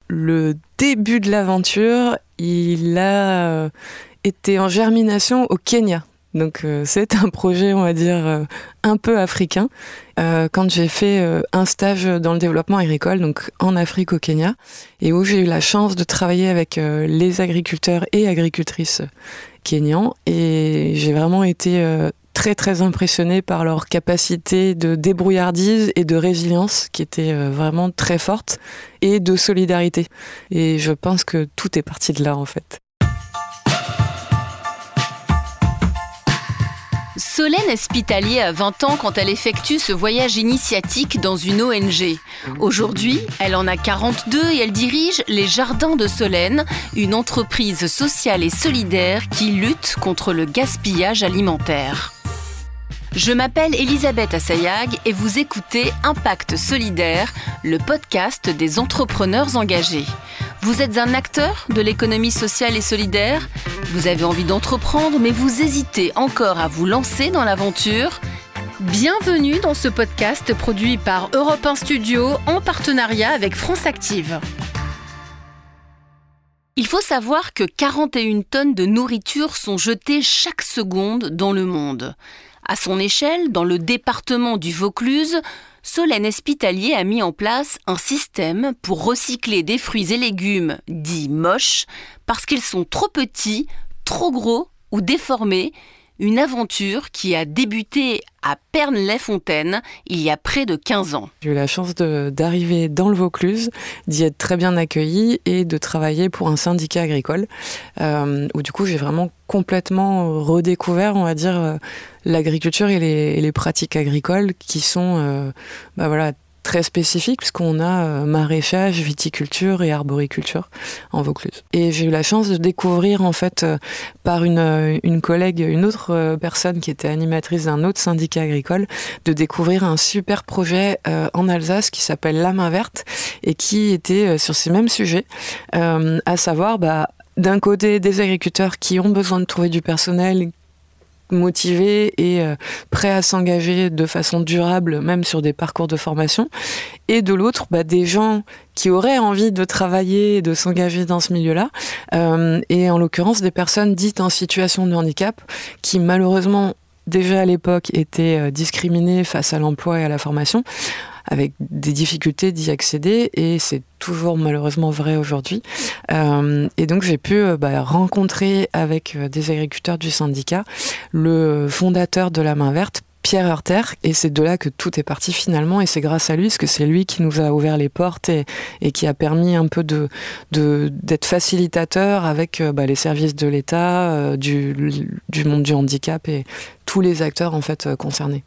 Le début de l'aventure, il a été en germination au Kenya. Donc c'est un projet, on va dire, un peu africain. Quand j'ai fait un stage dans le développement agricole, donc en Afrique au Kenya, et où j'ai eu la chance de travailler avec les agriculteurs et agricultrices kenyans. Et j'ai vraiment été très très impressionnée par leur capacité de débrouillardise et de résilience qui était vraiment très forte, et de solidarité. Et je pense que tout est parti de là en fait. Solène Espitalier a 20 ans quand elle effectue ce voyage initiatique dans une ONG. Aujourd'hui, elle en a 42 et elle dirige les Jardins de Solène, une entreprise sociale et solidaire qui lutte contre le gaspillage alimentaire. Je m'appelle Elisabeth Assayag et vous écoutez Impact Solidaire, le podcast des entrepreneurs engagés. Vous êtes un acteur de l'économie sociale et solidaire ? Vous avez envie d'entreprendre, mais vous hésitez encore à vous lancer dans l'aventure ? Bienvenue dans ce podcast produit par Europe 1 Studio en partenariat avec France Active. Il faut savoir que 41 tonnes de nourriture sont jetées chaque seconde dans le monde. À son échelle, dans le département du Vaucluse, Solène Espitalier a mis en place un système pour recycler des fruits et légumes dits moches parce qu'ils sont trop petits, trop gros ou déformés. Une aventure qui a débuté à Pernes-les-Fontaines il y a près de 15 ans. J'ai eu la chance d'arriver dans le Vaucluse, d'y être très bien accueillie et de travailler pour un syndicat agricole où du coup j'ai vraiment complètement redécouvert, on va dire, l'agriculture et les pratiques agricoles qui sont très spécifiques puisqu'on a maraîchage, viticulture et arboriculture en Vaucluse. Et j'ai eu la chance de découvrir en fait par une collègue, une autre personne qui était animatrice d'un autre syndicat agricole, de découvrir un super projet en Alsace qui s'appelle La Main Verte et qui était sur ces mêmes sujets, à savoir d'un côté des agriculteurs qui ont besoin de trouver du personnel motivés et prêts à s'engager de façon durable, même sur des parcours de formation, et de l'autre, des gens qui auraient envie de travailler et de s'engager dans ce milieu-là, et en l'occurrence des personnes dites en situation de handicap, qui malheureusement, déjà à l'époque, étaient discriminées face à l'emploi et à la formation, avec des difficultés d'y accéder, et c'est toujours malheureusement vrai aujourd'hui. Et donc j'ai pu rencontrer avec des agriculteurs du syndicat le fondateur de La Main Verte, Pierre Heurter, et c'est de là que tout est parti finalement, et c'est grâce à lui, parce que c'est lui qui nous a ouvert les portes et qui a permis un peu d'être facilitateur avec les services de l'État, du monde du handicap et tous les acteurs en fait concernés.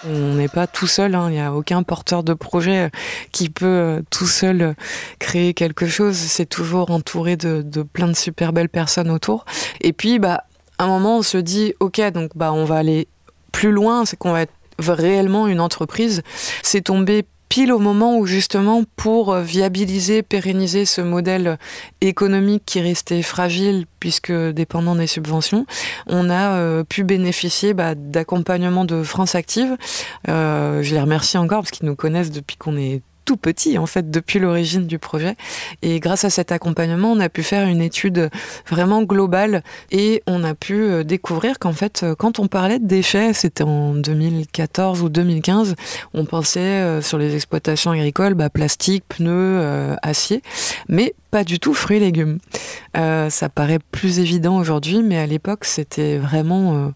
On n'est pas tout seul, il n'y a aucun porteur de projet qui peut tout seul créer quelque chose. C'est toujours entouré de plein de super belles personnes autour. Et puis, à un moment, on se dit, ok, donc on va aller plus loin, c'est qu'on va être réellement une entreprise. C'est tombé pile au moment où justement pour viabiliser, pérenniser ce modèle économique qui restait fragile puisque dépendant des subventions, on a pu bénéficier d'accompagnement de France Active. Je les remercie encore parce qu'ils nous connaissent depuis qu'on est tout petit, en fait, depuis l'origine du projet. Et grâce à cet accompagnement, on a pu faire une étude vraiment globale et on a pu découvrir qu'en fait, quand on parlait de déchets, c'était en 2014 ou 2015, on pensait sur les exploitations agricoles, plastique, pneus, acier, mais pas du tout fruits et légumes. Ça paraît plus évident aujourd'hui, mais à l'époque, c'était vraiment...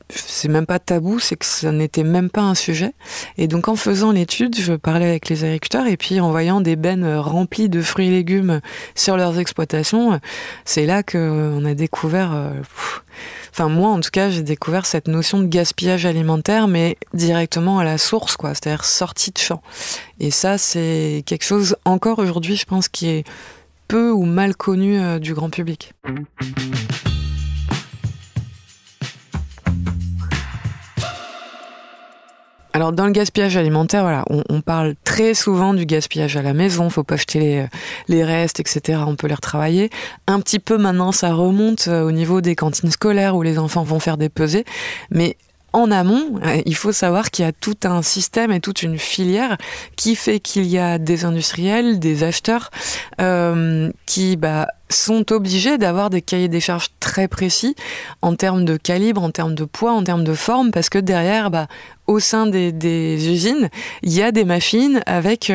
c'est même pas tabou, c'est que ça n'était même pas un sujet. Et donc en faisant l'étude, je parlais avec les agriculteurs et puis en voyant des bennes remplies de fruits et légumes sur leurs exploitations, c'est là qu'on a découvert, moi en tout cas, j'ai découvert cette notion de gaspillage alimentaire, mais directement à la source, c'est-à-dire sortie de champ. Et ça, c'est quelque chose encore aujourd'hui, je pense, qui est peu ou mal connu du grand public. Alors dans le gaspillage alimentaire, on parle très souvent du gaspillage à la maison, faut pas jeter les restes, etc. On peut les retravailler. Un petit peu maintenant, ça remonte au niveau des cantines scolaires où les enfants vont faire des pesées, mais en amont, il faut savoir qu'il y a tout un système et toute une filière qui fait qu'il y a des industriels, des acheteurs qui sont obligés d'avoir des cahiers des charges très précis en termes de calibre, en termes de poids, en termes de forme, parce que derrière, au sein des usines, il y a des machines avec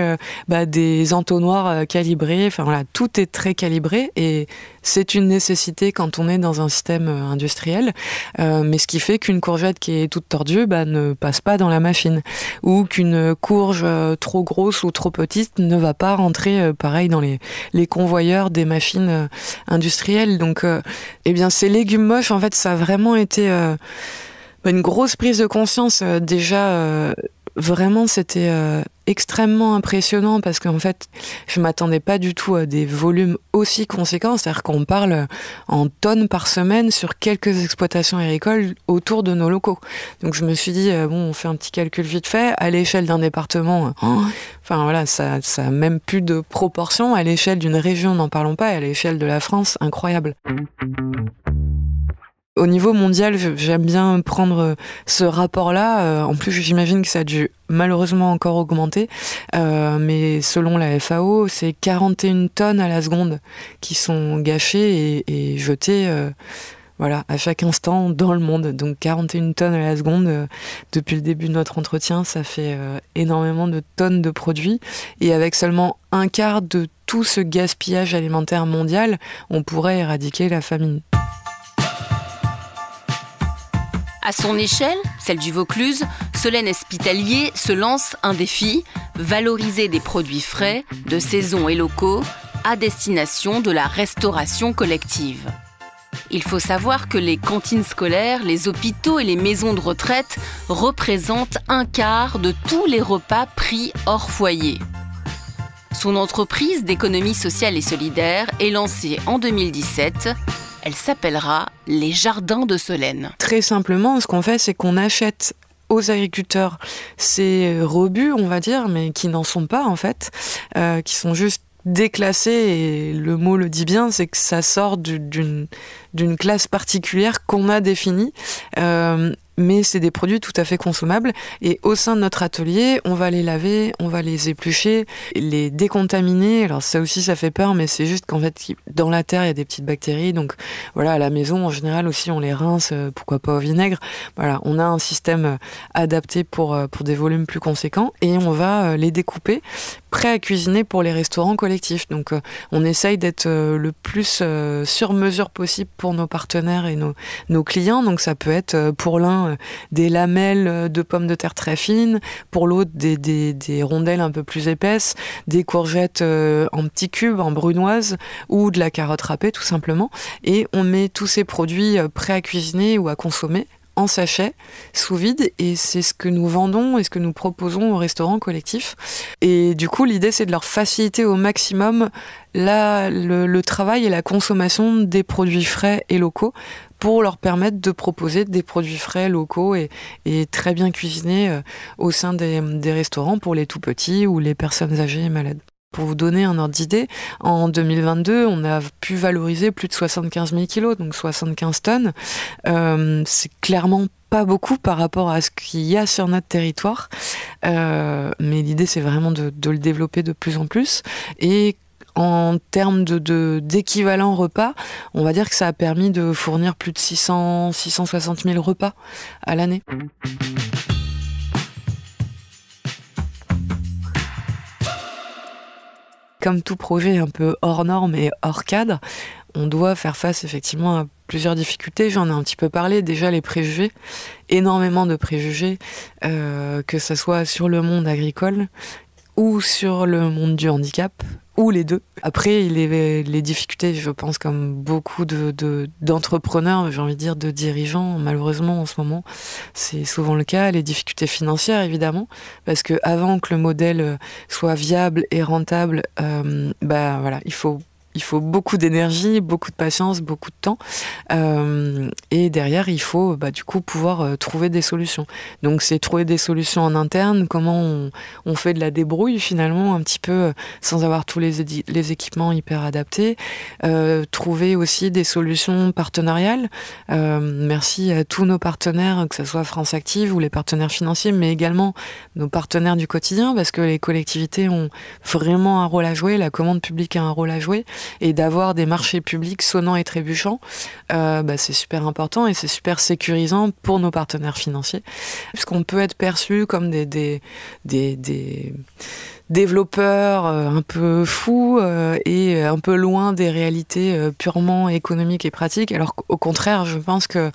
des entonnoirs calibrés. Enfin voilà, tout est très calibré et c'est une nécessité quand on est dans un système industriel. Mais ce qui fait qu'une courgette qui est toute tordue ne passe pas dans la machine, ou qu'une courge trop grosse ou trop petite ne va pas rentrer pareil dans les convoyeurs des machines industrielles. Donc, ces légumes moches, en fait, ça a vraiment été une grosse prise de conscience. Déjà, vraiment, c'était extrêmement impressionnant parce qu'en fait, je m'attendais pas du tout à des volumes aussi conséquents. C'est-à-dire qu'on parle en tonnes par semaine sur quelques exploitations agricoles autour de nos locaux. Donc je me suis dit, on fait un petit calcul vite fait. À l'échelle d'un département, ça a même plus de proportion. À l'échelle d'une région, n'en parlons pas. Et à l'échelle de la France, incroyable. Au niveau mondial, j'aime bien prendre ce rapport-là. En plus, j'imagine que ça a dû malheureusement encore augmenter. Mais selon la FAO, c'est 41 tonnes à la seconde qui sont gâchées et jetées à chaque instant dans le monde. Donc 41 tonnes à la seconde, depuis le début de notre entretien, ça fait énormément de tonnes de produits. Et avec seulement un quart de tout ce gaspillage alimentaire mondial, on pourrait éradiquer la famine. À son échelle, celle du Vaucluse, Solène Espitalier se lance un défi, valoriser des produits frais, de saison et locaux, à destination de la restauration collective. Il faut savoir que les cantines scolaires, les hôpitaux et les maisons de retraite représentent un quart de tous les repas pris hors foyer. Son entreprise d'économie sociale et solidaire est lancée en 2017. Elle s'appellera les Jardins de Solène. Très simplement, ce qu'on fait, c'est qu'on achète aux agriculteurs ces rebuts, on va dire, mais qui n'en sont pas en fait, qui sont juste déclassés, et le mot le dit bien, c'est que ça sort d'une classe particulière qu'on a définie. Mais c'est des produits tout à fait consommables. Et au sein de notre atelier, on va les laver, on va les éplucher, les décontaminer. Alors ça aussi, ça fait peur, mais c'est juste qu'en fait, dans la terre, il y a des petites bactéries. Donc voilà, à la maison, en général aussi, on les rince, pourquoi pas au vinaigre. Voilà, on a un système adapté pour des volumes plus conséquents. Et on va les découper, prêts à cuisiner pour les restaurants collectifs. Donc on essaye d'être le plus sur mesure possible pour nos partenaires et nos clients. Donc ça peut être pour l'un des lamelles de pommes de terre très fines, pour l'autre des rondelles un peu plus épaisses, des courgettes en petits cubes, en brunoise, ou de la carotte râpée tout simplement. Et on met tous ces produits prêts à cuisiner ou à consommer en sachet, sous vide, et c'est ce que nous vendons et ce que nous proposons aux restaurants collectifs. Et du coup, l'idée, c'est de leur faciliter au maximum le travail et la consommation des produits frais et locaux pour leur permettre de proposer des produits frais, locaux et très bien cuisinés au sein des restaurants pour les tout-petits ou les personnes âgées et malades. Pour vous donner un ordre d'idée, en 2022, on a pu valoriser plus de 75 000 kilos, donc 75 tonnes. C'est clairement pas beaucoup par rapport à ce qu'il y a sur notre territoire, mais l'idée, c'est vraiment de le développer de plus en plus. Et en termes d'équivalent repas, on va dire que ça a permis de fournir plus de 660 000 repas à l'année. Comme tout projet un peu hors norme et hors cadre, on doit faire face effectivement à plusieurs difficultés. J'en ai un petit peu parlé. Déjà, les préjugés, énormément de préjugés, que ce soit sur le monde agricole ou sur le monde du handicap, ou les deux. Après, les difficultés, je pense, comme beaucoup d'entrepreneurs, j'ai envie de dire de dirigeants, malheureusement en ce moment, c'est souvent le cas. Les difficultés financières, évidemment, parce que avant que le modèle soit viable et rentable, il faut il faut beaucoup d'énergie, beaucoup de patience, beaucoup de temps. Et derrière, il faut du coup pouvoir trouver des solutions. Donc c'est trouver des solutions en interne, comment on fait de la débrouille finalement un petit peu sans avoir tous les équipements hyper adaptés. Trouver aussi des solutions partenariales. Merci à tous nos partenaires, que ce soit France Active ou les partenaires financiers, mais également nos partenaires du quotidien, parce que les collectivités ont vraiment un rôle à jouer, la commande publique a un rôle à jouer, et d'avoir des marchés publics sonnants et trébuchants, c'est super important et c'est super sécurisant pour nos partenaires financiers, puisqu'on peut être perçu comme des développeurs un peu fous et un peu loin des réalités purement économiques et pratiques, alors qu'au contraire, je pense que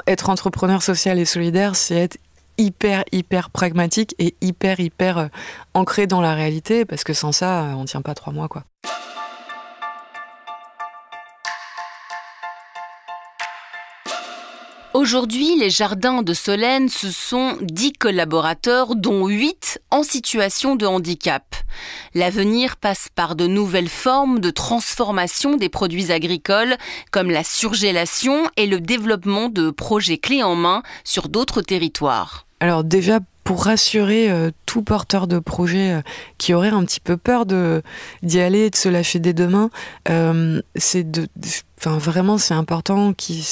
être entrepreneur social et solidaire, c'est être hyper pragmatique et hyper ancré dans la réalité, parce que sans ça, on tient pas 3 mois, quoi. Aujourd'hui, les jardins de Solène, ce sont 10 collaborateurs, dont 8 en situation de handicap. L'avenir passe par de nouvelles formes de transformation des produits agricoles, comme la surgélation et le développement de projets clés en main sur d'autres territoires. Alors déjà, pour rassurer tout porteur de projet qui aurait un petit peu peur d'y aller et de se lâcher dès demain, vraiment c'est important qu'ils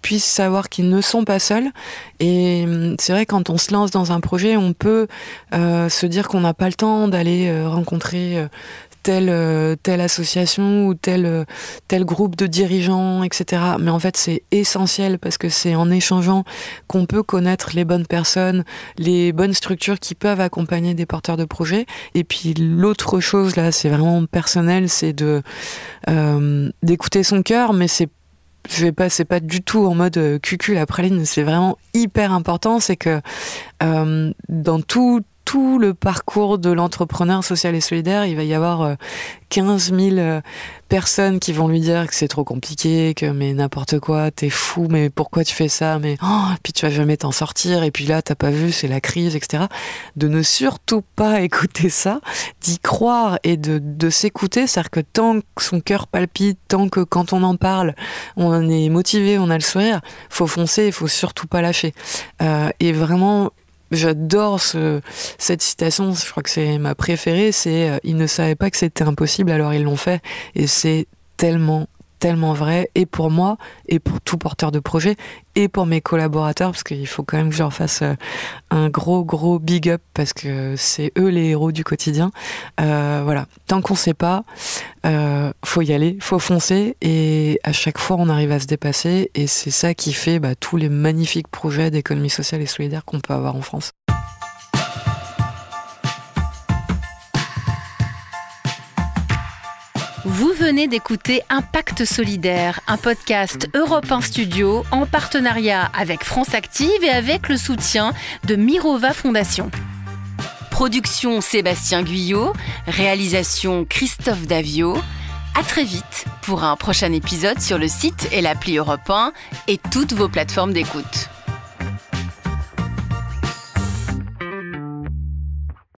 puissent savoir qu'ils ne sont pas seuls. Et c'est vrai, quand on se lance dans un projet, on peut se dire qu'on n'a pas le temps d'aller rencontrer telle association ou tel groupe de dirigeants, etc. Mais en fait, c'est essentiel, parce que c'est en échangeant qu'on peut connaître les bonnes personnes, les bonnes structures qui peuvent accompagner des porteurs de projets. Et puis l'autre chose, là, c'est vraiment personnel, c'est d'écouter son cœur, mais c'est pas du tout en mode cucul la praline, c'est vraiment hyper important. C'est que dans tout le parcours de l'entrepreneur social et solidaire, il va y avoir 15 000 personnes qui vont lui dire que c'est trop compliqué, que mais n'importe quoi, t'es fou, mais pourquoi tu fais ça, mais puis tu vas jamais t'en sortir, et puis là t'as pas vu, c'est la crise, etc. De ne surtout pas écouter ça, d'y croire et de s'écouter, c'est-à-dire que tant que son cœur palpite, tant que quand on en parle, on est motivé, on a le sourire, faut foncer, il faut surtout pas lâcher. Et vraiment, j'adore cette citation, je crois que c'est ma préférée, c'est « Ils ne savaient pas que c'était impossible, alors ils l'ont fait ». Et c'est tellement vrai, et pour moi, et pour tout porteur de projet, et pour mes collaborateurs, parce qu'il faut quand même que je leur fasse un gros big up, parce que c'est eux les héros du quotidien. Voilà, tant qu'on sait pas, faut y aller, faut foncer, et à chaque fois on arrive à se dépasser, et c'est ça qui fait tous les magnifiques projets d'économie sociale et solidaire qu'on peut avoir en France. Vous venez d'écouter Impact Solidaire, un podcast Europe 1 Studio en partenariat avec France Active et avec le soutien de Mirova Fondation. Production Sébastien Guyot, réalisation Christophe Davio. À très vite pour un prochain épisode sur le site et l'appli Europe 1 et toutes vos plateformes d'écoute.